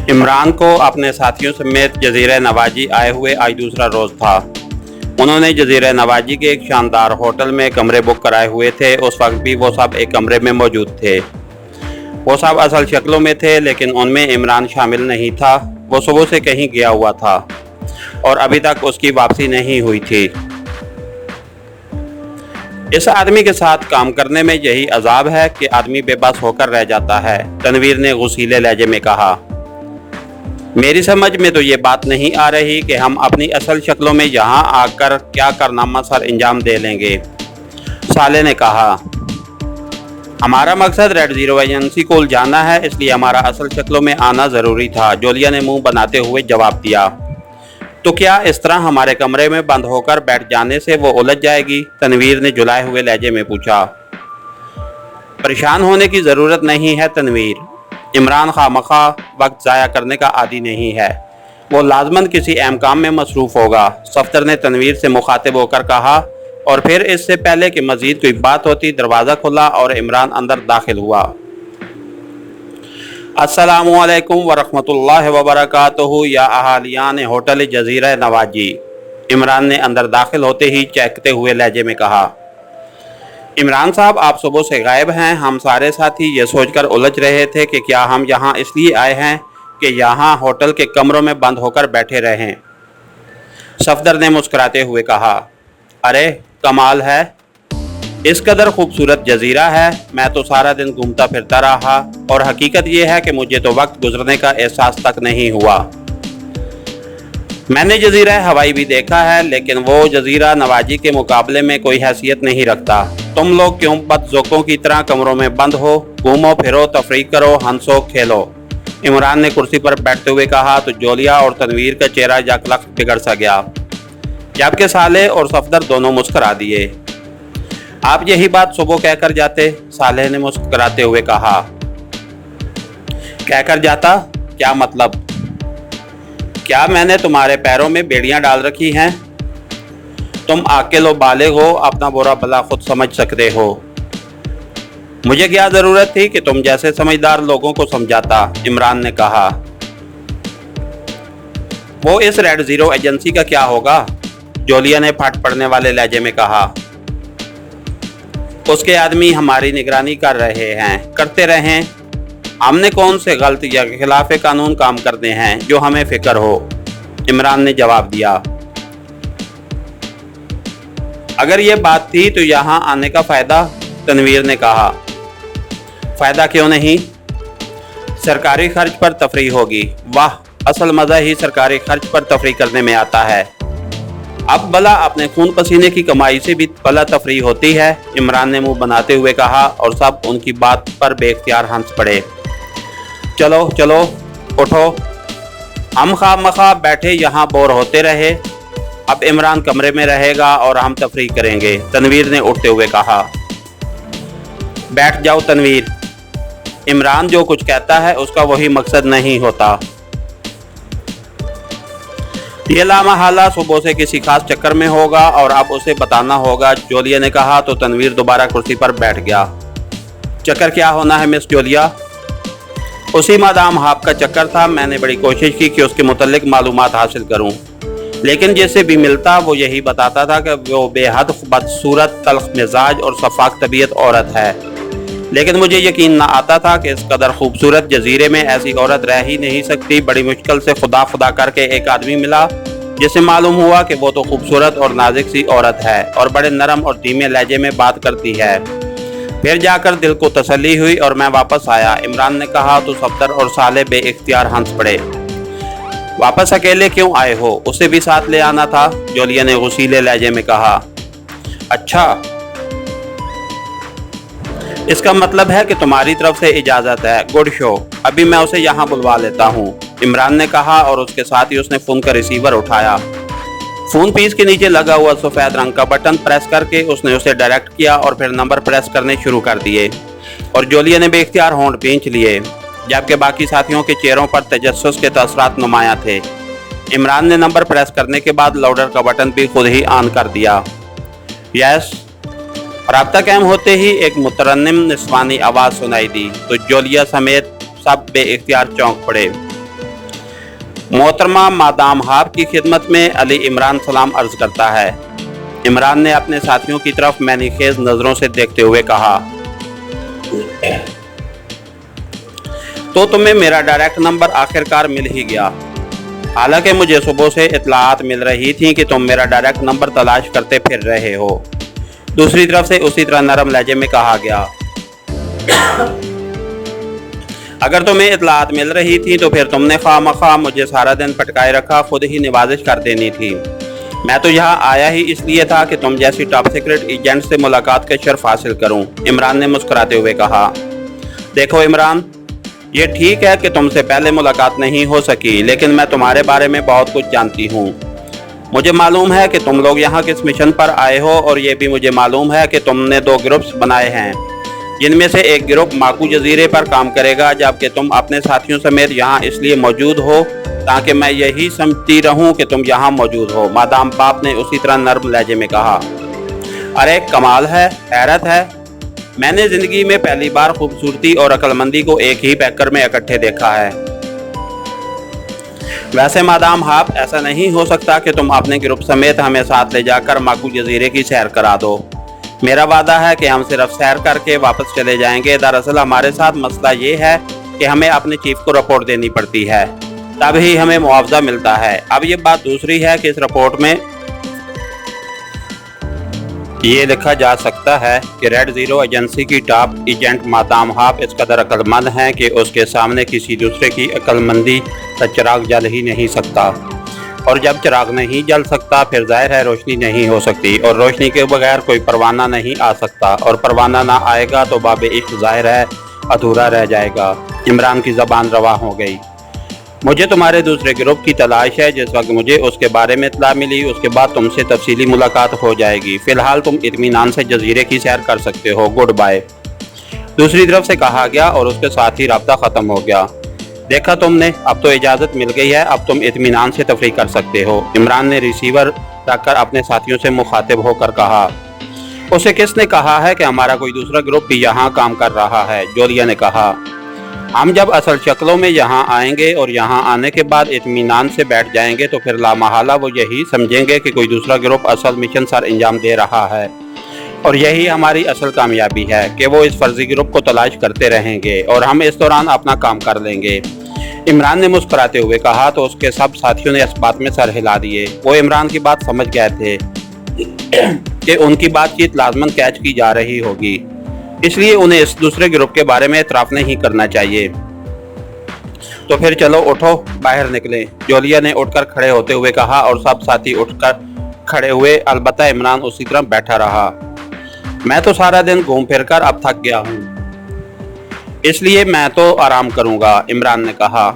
इमरान को अपने साथियों समेत जजीरा नवाजी आए हुए आज दूसरा रोज़ था। उन्होंने जजीरा नवाजी के एक शानदार होटल में कमरे बुक कराए हुए थे। उस वक्त भी वो सब एक कमरे में मौजूद थे। वो सब असल शक्लों में थे, लेकिन उनमें इमरान शामिल नहीं था। वो सुबह से कहीं गया हुआ था और अभी तक उसकी वापसी नहीं हुई थी। इस आदमी के साथ काम करने में यही अजाब है कि आदमी बेबस होकर रह जाता है, तनवीर ने गुस्सीले लहजे में कहा। मेरी समझ में तो ये बात नहीं आ रही कि हम अपनी असल शक्लों में यहाँ आकर क्या कारनामा सर अंजाम दे लेंगे, साले ने कहा। हमारा मकसद रेड ज़ीरो एजेंसी को उलझाना है, इसलिए हमारा असल शक्लों में आना ज़रूरी था, जोलिया ने मुंह बनाते हुए जवाब दिया। तो क्या इस तरह हमारे कमरे में बंद होकर बैठ जाने से वो उलझ जाएगी, तनवीर ने जुलाए हुए लहजे में पूछा। परेशान होने की ज़रूरत नहीं है तनवीर, इमरान खामखा वक्त ज़ाया करने का आदी नहीं है, वो लाजमन किसी अहम काम में मसरूफ़ होगा, सफ्तर ने तनवीर से मुखातिब होकर कहा। और फिर इससे पहले कि मज़ीद कोई बात होती, दरवाज़ा खुला और इमरान अंदर दाखिल हुआ। अस्सलामु अलैकुम वरहमतुल्लाहि वबरकातुहू या अहालियान होटल जजीरा नवाजी, इमरान ने अंदर दाखिल होते ही चहकते हुए लहजे में कहा। इमरान साहब, आप सुबह से गायब हैं। हम सारे साथी ये सोचकर उलझ रहे थे कि क्या हम यहाँ इसलिए आए हैं कि यहाँ होटल के कमरों में बंद होकर बैठे रहें, सफदर ने मुस्कुराते हुए कहा। अरे कमाल है, इस कदर खूबसूरत जजीरा है। मैं तो सारा दिन घूमता फिरता रहा और हकीकत ये है कि मुझे तो वक्त गुजरने का एहसास तक नहीं हुआ। मैंने जजीरा हवाई भी देखा है, लेकिन वो जजीरा नवाजी के मुकाबले में कोई हैसियत नहीं रखता। तुम लोग क्यों बदज़ोकों की तरह कमरों में बंद हो? घूमो फिरो, तफरीह करो, हंसो खेलो, इमरान ने कुर्सी पर बैठते हुए कहा। तो जोलिया और तनवीर का चेहरा यकलख बिगड़ सा गया, जबकि साले और सफदर दोनों मुस्करा दिए। आप यही बात सुबह कहकर जाते, साले ने मुस्कुराते हुए कहा। कहकर जाता? क्या मतलब? क्या मैंने तुम्हारे पैरों में बेड़ियां डाल रखी हैं? तुम आकिल व बालिग हो, अपना बुरा भला खुद समझ सकते हो। मुझे क्या ज़रूरत थी कि तुम जैसे समझदार लोगों को समझाता, इमरान ने कहा। वो इस रेड ज़ीरो एजेंसी का क्या होगा, जोलिया ने फट पड़ने वाले लहजे में कहा। उसके आदमी हमारी निगरानी कर रहे हैं, करते रहें। हमने कौन से गलत या खिलाफ कानून काम करने हैं जो हमें फिक्र हो, इमरान ने जवाब दिया। अगर ये बात थी तो यहाँ आने का फ़ायदा, तनवीर ने कहा। फ़ायदा क्यों नहीं? सरकारी खर्च पर तफरीह होगी। वाह, असल मज़ा ही सरकारी खर्च पर तफरीह करने में आता है। अब भला अपने खून पसीने की कमाई से भी भला तफरीह होती है, इमरान ने मुंह बनाते हुए कहा। और सब उनकी बात पर बेख्तियार हंस पड़े। चलो चलो उठो, हम खामखा बैठे यहाँ बोर होते रहे। अब इमरान कमरे में रहेगा और हम तफरीह करेंगे, तनवीर ने उठते हुए कहा। बैठ जाओ तनवीर, इमरान जो कुछ कहता है उसका वही मकसद नहीं होता। ये लामहला सुबह से किसी खास चक्कर में होगा और अब उसे बताना होगा, जोलिया ने कहा। तो तनवीर दोबारा कुर्सी पर बैठ गया। चक्कर क्या होना है मिस जोलिया? उसी मादाम हाफ का चक्कर था। मैंने बड़ी कोशिश की कि उसके मुतल्लिक मालूमात हासिल करूं, लेकिन जैसे भी मिलता वो यही बताता था कि वो बेहद बदसूरत, तल्ख मिजाज और शफाक तबीयत औरत है। लेकिन मुझे यकीन ना आता था कि इस कदर खूबसूरत जजीरे में ऐसी औरत रह ही नहीं सकती। बड़ी मुश्किल से खुदा खुदा करके एक आदमी मिला जिससे मालूम हुआ कि वो तो खूबसूरत और नाजुक सी औरत है और बड़े नरम और धीमे लहजे में बात करती है। फिर जाकर दिल को तसल्ली हुई और मैं वापस आया, इमरान ने कहा। तो सफदर और साले बेइख्तियार हंस पड़े। वापस अकेले क्यों आए हो? उसे भी साथ ले आना था, जोलिया ने गुस्सीले लहजे में कहा। अच्छा, इसका मतलब है कि तुम्हारी तरफ से इजाज़त है। गुड शो, अभी मैं उसे यहाँ बुलवा लेता हूँ, इमरान ने कहा। और उसके साथ ही उसने फ़ोन का रिसीवर उठाया। फ़ोन पीस के नीचे लगा हुआ सफ़ेद रंग का बटन प्रेस करके उसने उसे डायरेक्ट किया और फिर नंबर प्रेस करने शुरू कर दिए। और जोलिया ने बेख्तियार होंठ भींच लिए, जबकि बाकी साथियों के चेहरों पर तजस्सुस के तसरात नुमायां थे। इमरान ने नंबर प्रेस करने के बाद लाउडर का बटन भी खुद ही ऑन कर दिया। यस, राब्ता कायम होते ही एक मुतरन्निम निस्वानी आवाज़ सुनाई दी तो जोलिया समेत सब बेइख्तियार चौंक पड़े। मोहतरमा मादाम हाब की खिदमत में अली इमरान सलाम अर्ज करता है। इमरान ने अपने साथियों की तरफ मैनीखेज नजरों से देखते हुए कहा, तो तुम्हें मेरा डायरेक्ट नंबर आखिरकार मिल ही गया। हालांकि मुझे सुबह से इत्तलाआत मिल रही थी कि तुम मेरा डायरेक्ट नंबर तलाश करते फिर रहे हो। दूसरी तरफ से उसी तरह नरम लहजे में कहा गया, अगर तुम्हें इत्तलाआत मिल रही थी तो फिर तुमने खामखा मुझे सारा दिन पटकाए रखा, खुद ही निवाजिश कर देनी थी। मैं तो यहाँ आया ही इसलिए था कि तुम जैसी टॉप सीक्रेट एजेंट से मुलाकात के शर्फ हासिल करूं। इमरान ने मुस्कुराते हुए कहा, देखो इमरान, ये ठीक है कि तुमसे पहले मुलाकात नहीं हो सकी, लेकिन मैं तुम्हारे बारे में बहुत कुछ जानती हूँ। मुझे मालूम है कि तुम लोग यहाँ किस मिशन पर आए हो, और ये भी मुझे मालूम है कि तुमने 2 ग्रुप्स बनाए हैं, जिनमें से एक ग्रुप माकू जजीरे पर काम करेगा, जबकि तुम अपने साथियों समेत यहाँ इसलिए मौजूद हो ताकि मैं यही समझती रहूं कि तुम यहाँ मौजूद हो। मादाम बाप ने उसी तरह नर्म लहजे में कहा, अरे कमाल है, हैरत है। मैंने जिंदगी में पहली बार खूबसूरती और अक्लमंदी को एक ही पैकर में इकट्ठे देखा है। वैसे मादाम हाब, ऐसा नहीं हो सकता कि तुम अपने ग्रुप समेत हमें साथ ले जाकर माकू जजीरे की सैर करा दो। मेरा वादा है कि हम सिर्फ सैर करके वापस चले जाएंगे। दरअसल हमारे साथ मसला ये है कि हमें अपने चीफ को रिपोर्ट देनी पड़ती है, तब ही हमें मुआवजा मिलता है। अब ये बात दूसरी है कि इस रिपोर्ट में ये लिखा जा सकता है कि रेड ज़ीरो एजेंसी की टॉप एजेंट मादाम हाब इस कदर अक्लमंद हैं कि उसके सामने किसी दूसरे की अक्लमंदी का चिराग जल ही नहीं सकता, और जब चिराग नहीं जल सकता फिर जाहिर है रोशनी नहीं हो सकती, और रोशनी के बगैर कोई परवाना नहीं आ सकता, और परवाना ना आएगा तो बाबे इश्क जाहिर है अधूरा रह जाएगा। इमरान की ज़बान रवा हो गई। मुझे तुम्हारे दूसरे ग्रुप की तलाश है। जिस वक्त मुझे उसके बारे में इत्तला मिली उसके बाद तुमसे तफसीली मुलाकात हो जाएगी। फ़िलहाल तुम इत्मीनान से जजीरे की सैर कर सकते हो। Goodbye. दूसरी तरफ से कहा गया और उसके साथ ही राब्ता ख़त्म हो गया। देखा तुमने, अब तो इजाज़त मिल गई है, अब तुम इत्मीनान से तफरीह कर सकते हो। इमरान ने रिसीवर रखकर अपने साथियों से मुखातिब होकर कहा, उसे किसने कहा है कि हमारा कोई दूसरा ग्रुप भी यहाँ काम कर रहा है? जोलिया ने कहा, हम जब असल शक्लों में यहाँ आएंगे और यहाँ आने के बाद इत्मीनान से बैठ जाएंगे तो फिर लामहला वो यही समझेंगे कि कोई दूसरा ग्रुप असल मिशन सर अंजाम दे रहा है, और यही हमारी असल कामयाबी है कि वो इस फर्जी ग्रुप को तलाश करते रहेंगे और हम इस दौरान अपना काम कर लेंगे। इमरान ने मुस्कुराते हुए कहा तो उसके सब साथियों ने इस बात में सर हिला दिए। वो इमरान की बात समझ गए थे कि उनकी बातचीत लाजमन कैच की जा रही होगी, इसलिए उन्हें इस दूसरे ग्रुप के बारे में इतराफ़ नहीं करना चाहिए। तो फिर चलो उठो, बाहर निकलें, जोलिया ने उठकर खड़े होते हुए कहा, और सब साथी उठकर खड़े हुए। अलबत्ता इमरान उसी तरह बैठा रहा। मैं तो सारा दिन घूम फिर कर अब थक गया हूँ, इसलिए मैं तो आराम करूँगा। इमरान ने कहा,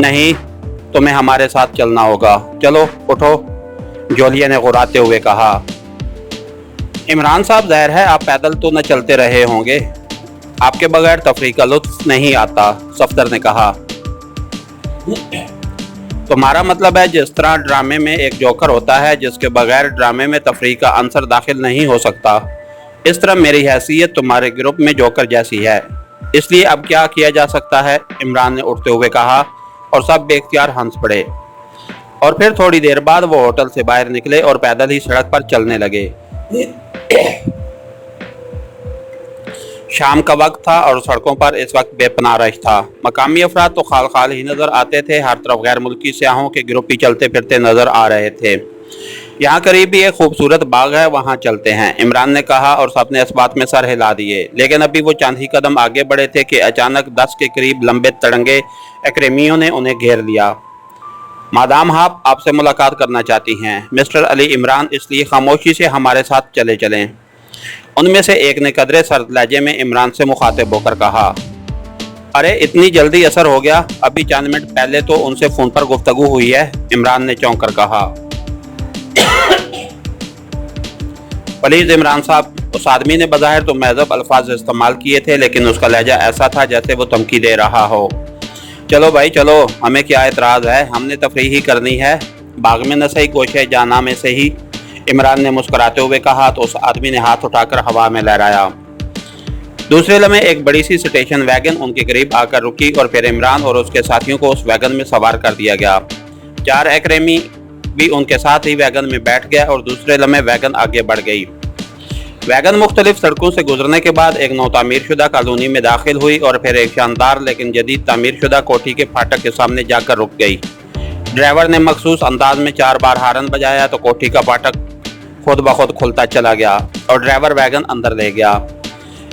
नहीं, तुम्हें हमारे साथ चलना होगा। चलो उठो, जोलिया ने गुर्राते हुए कहा। इमरान साहब, ज़ाहिर है आप पैदल तो न चलते रहे होंगे, आपके बगैर तफरीह का लुत्फ नहीं आता, सफदर ने कहा। तुम्हारा मतलब है जिस तरह ड्रामे में एक जोकर होता है जिसके बगैर ड्रामे में तफरीह का अंसर दाखिल नहीं हो सकता, इस तरह मेरी हैसियत तुम्हारे ग्रुप में जोकर जैसी है, इसलिए अब क्या किया जा सकता है? इमरान ने उठते हुए कहा, और सब बेख्तियार हंस पड़े। और फिर थोड़ी देर बाद वो होटल से बाहर निकले और पैदल ही सड़क पर चलने लगे। शाम का वक्त था और सड़कों पर इस वक्त बेपनाह रश था। मकामी अफराद तो खाल खाल ही नज़र आते थे, हर तरफ गैर मुल्की सियाहों के ग्रुप ही चलते फिरते नज़र आ रहे थे। यहाँ करीब ही एक खूबसूरत बाग है, वहाँ चलते हैं, इमरान ने कहा, और सबने इस बात में सर हिला दिए। लेकिन अभी वो चंद ही कदम आगे बढ़े थे कि अचानक 10 के करीब लंबे तड़ंगे एक्रेमियों ने उन्हें घेर लिया। मादाम हाब आपसे मुलाकात करना चाहती हैं, मिस्टर अली इमरान, इसलिए खामोशी से हमारे साथ चले चलें। उनमें से एक ने कदरे सर्द लहजे में इमरान से मुखातिब होकर कहा, अरे इतनी जल्दी असर हो गया, अभी चंद मिनट पहले तो उनसे फ़ोन पर गुफ्तगू हुई है। इमरान ने चौंक कर कहा, प्लीज़ इमरान साहब, उस आदमी ने बज़ाहिर तो महज़ब अल्फाज इस्तेमाल किए थे, लेकिन उसका लहजा ऐसा था जैसे वो धमकी दे रहा हो। चलो भाई चलो, हमें क्या एतराज़ है, हमने तफरीह ही करनी है, बाग में न सही कोशिश जाना में से ही। इमरान ने मुस्कुराते हुए कहा तो उस आदमी ने हाथ उठाकर हवा में लहराया। दूसरे लम्हे एक बड़ी सी स्टेशन वैगन उनके करीब आकर रुकी और फिर इमरान और उसके साथियों को उस वैगन में सवार कर दिया गया। 4 एक्रेमी भी उनके साथ ही वैगन में बैठ गया और दूसरे लम्हे वैगन आगे बढ़ गई। वैगन मुख्तलिफ सड़कों से गुजरने के बाद एक नौ तामीर शुदा कॉलोनी में दाखिल हुई और फिर एक शानदार लेकिन जदीद तामीर शुदा कोठी के फाटक के सामने जाकर रुक गई। ड्राइवर ने मखसूस अंदाज में 4 बार हारन बजाया तो कोठी का फाटक खुद ब खुद खुलता चला गया और ड्राइवर वैगन अंदर ले गया।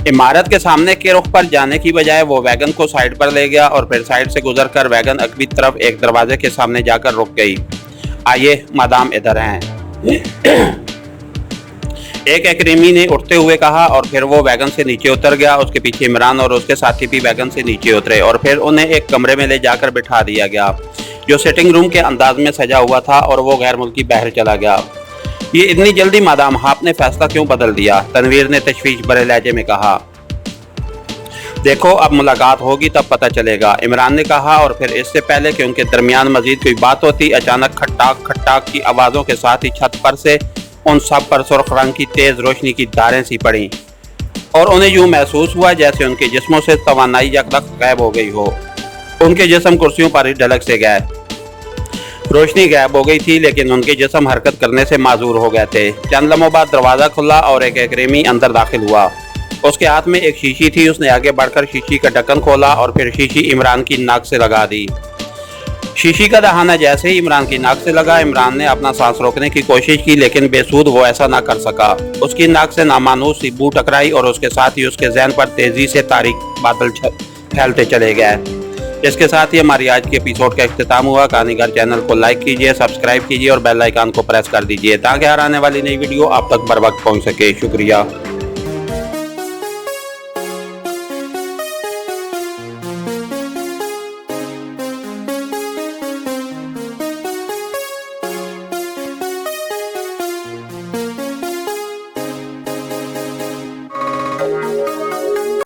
इमारत के सामने के रुख पर जाने की बजाय वो वैगन को साइड पर ले गया और फिर साइड से गुजरकर वैगन अगली तरफ एक दरवाजे के सामने जाकर रुक गई। आइए मादाम इधर हैं, एक एक्रेमी ने उठते हुए कहा और फिर वो वैगन से नीचे उतर गया। उसके पीछे इमरान और उसके साथी भी वैगन से नीचे उतरे और फिर उन्हें एक कमरे में ले जाकर बिठा दिया गया जो सिटिंग रूम के अंदाज में सजा हुआ था और वो गैर मुल्की बाहर चला गया। ये इतनी जल्दी मादाम, आपने फैसला क्यों बदल दिया? तनवीर ने तशवीश भरे लहजे में कहा। देखो, अब मुलाकात होगी तब पता चलेगा, इमरान ने कहा और फिर इससे पहले कि उनके दरमियान मजीद कोई बात होती, अचानक खट्टाक खट्टाक की आवाज़ों के साथ ही छत पर से उन सब पर सुर्ख रंग की तेज़ रोशनी की धारें सी पड़ी और उन्हें यूँ महसूस हुआ जैसे उनके जिस्मों से तवानाई यकदम गायब हो गई हो। उनके जिस्म कुर्सियों पर ही ढलक से गए। रोशनी गायब हो गई थी लेकिन उनके जिस्म हरकत करने से माजूर हो गए थे। चंद लम्हों बाद दरवाज़ा खुला और एक एक्रेमी अंदर दाखिल हुआ। उसके हाथ में एक शीशी थी। उसने आगे बढ़कर शीशी का ढक्कन खोला और फिर शीशी इमरान की नाक से लगा दी। शीशी का दहाना जैसे ही इमरान की नाक से लगा, इमरान ने अपना सांस रोकने की कोशिश की लेकिन बेसूद वो ऐसा ना कर सका। उसकी नाक से नामानूस सी बू टकराई और उसके साथ ही उसके जहन पर तेजी से तारीक बादल फैलते चले गए। इसके साथ ही हमारी आज के एपिसोड का इख्तिताम हुआ। कहानीगर चैनल को लाइक कीजिए, सब्सक्राइब कीजिए और बेल आइकन को प्रेस कर दीजिए ताकि हर आने वाली नई वीडियो आप तक बर वक्त पहुँच सके। शुक्रिया।